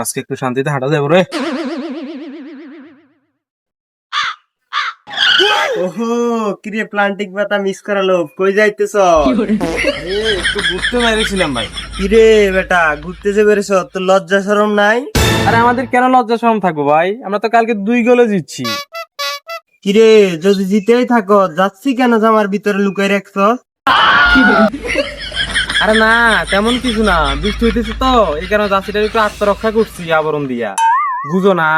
আজকে একটু শান্তিতে হাঁটা যাবো রে। ওহো, কিরে প্লান্টিক পাতা মিস করালো, কই যাইতেছ? একটু ঘুরতে বেরিয়েছিলাম ভাই। কিরে বেটা, ঘুরতেছে বেরেছ, তোর লজ্জা শরম নাই? আরে আমাদের কেন লজ্জা শরম থাকবো ভাই, আমরা তো কালকে 2 গোলে জিতছি। কিরে যদি জিতেই থাকো, যাচ্ছি কেন জামার ভিতরে লুকাই রাখছ? আরে না তেমন কিছু না, বৃষ্টি হইতেছে তো এই কারণে জার্সিটা একটু আত্মরক্ষা করছি আবরণ দিয়া, বুঝো না?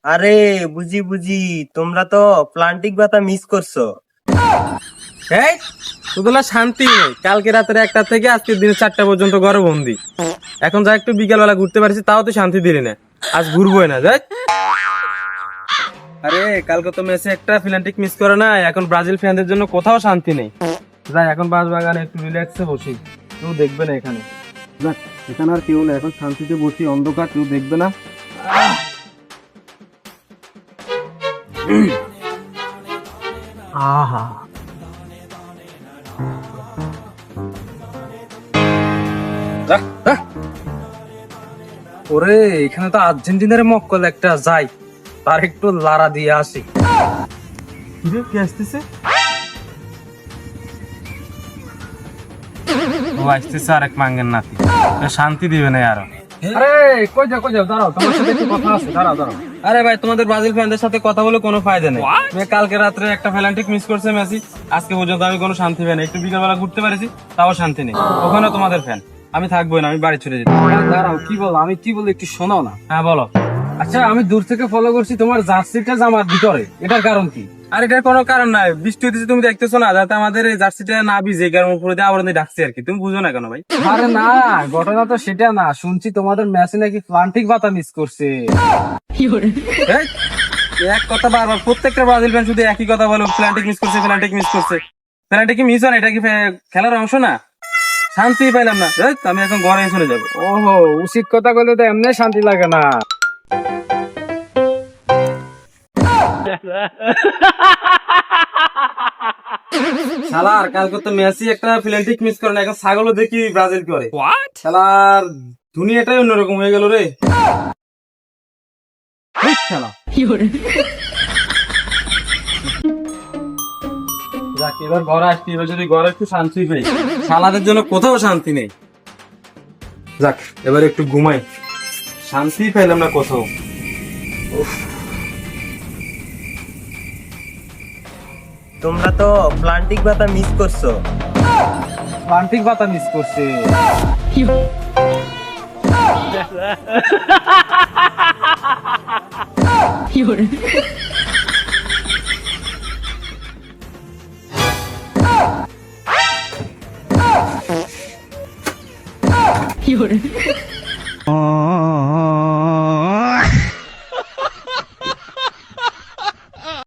আরে বুঝি বুঝি, তোমরা তো প্লান্টিক পাতা মিস করছো। এই তোগুলা শান্তি নেই, কালকে রাতের 1টা থেকে আজকের দিনে 4টা পর্যন্ত ঘরে বন্দি। এখন যা একটু বিকাল বেলা ঘুরতে পারছি তাও তো শান্তি দিলি না, আজ ঘুরবোই না যাই। আরে কালকে তো মেসে একটা প্লান্টিক মিস করে না, এখন ব্রাজিল ফ্যানদের জন্য কোথাও শান্তি নেই। যাই এখন বাগানে একটু রিল্যাক্সে বসি, কেউ দেখবে না এখানে। যাক এখানে আর কেউ না, এখন শান্তিতে বসি, অন্ধকার, কেউ দেখবে না। আহা ওরে এখানে তো আর্জেন্টিনার মক্কল একটা, যাই তার একটু লারা দিয়ে আসি। কি আসতেছে? ও আসতেছে আরেক মাঙ্গের নাতি, শান্তি দিবে না আরো। আরে কই যাও দাঁড়াও, তোমার সাথে একটু কথা আছে, দাঁড়াও। আরে ভাই তোমাদের ব্রাজিল ফ্যানদের সাথে কথা বলে কোনো ফায়দা নেই। কালকে রাত্রে একটা পেনাল্টি মিস করছে মেসি, আজকে পর্যন্ত আমি কোনো শান্তি পাই না। একটু বিকালবেলা ঘুরতে পারিছি তাও শান্তি নেই। ওখানে তোমাদের ফ্যান, আমি থাকবোই না, আমি বাড়ি চলে যেতে। দাঁড়াও, কি বলো? আমি কি বলি একটু শোনাও না। হ্যাঁ বলো। আচ্ছা, আমি দূর থেকে ফলো করছি তোমার জার্সিটা জামার ভিতরে, এটার কারণ কি? আর এটার কোনো কারণ নাই, বৃষ্টি হইতেছে তুমি দেখতেছো না, যাতে আমাদের এই জার্সিটা না ভিজে, কারণ উপরে দিয়ে আবরণ দিয়ে ডাকছি আর কি। তুমি বুঝো না কেন ভাই? আরে না, ঘটনা তো সেটা না, শুনছি তোমাদের ম্যাচে নাকি প্লান্টিক পাতা মিস করছে। এই, এক কথা বারবার প্রত্যেকটা ব্রাজিল ফ্যান শুধু একই কথা বলে, প্লান্টিক মিস করছে। প্লান্টিক কি মিস হয় না? এটা কি খেলার অংশ না? শান্তি পাইলাম না, আমি এখন ঘরে চলে যাবো। ওহো, উচিত কথা বলে তো এমনি শান্তি লাগে না। শালার কালকে তো মেসি একটা প্লান্টিক মিস করে না, এখন ছাগলও দেখি ব্রাজিল করে। শালার দুনিয়াটাই অন্যরকম হয়ে গেল রে। শালা যাক এবার ঘরে আসছি, এবার যদি ঘরে একটু শান্তি পাই, শালাদের জন্য কোথাও শান্তি নেই। যাক এবার একটু ঘুমাই, শান্তি পাইলাম না কোথাও। তোমরা তো প্লান্টিক পাতা মিস করছো। প্লান্টিক পাতা মিস করছে?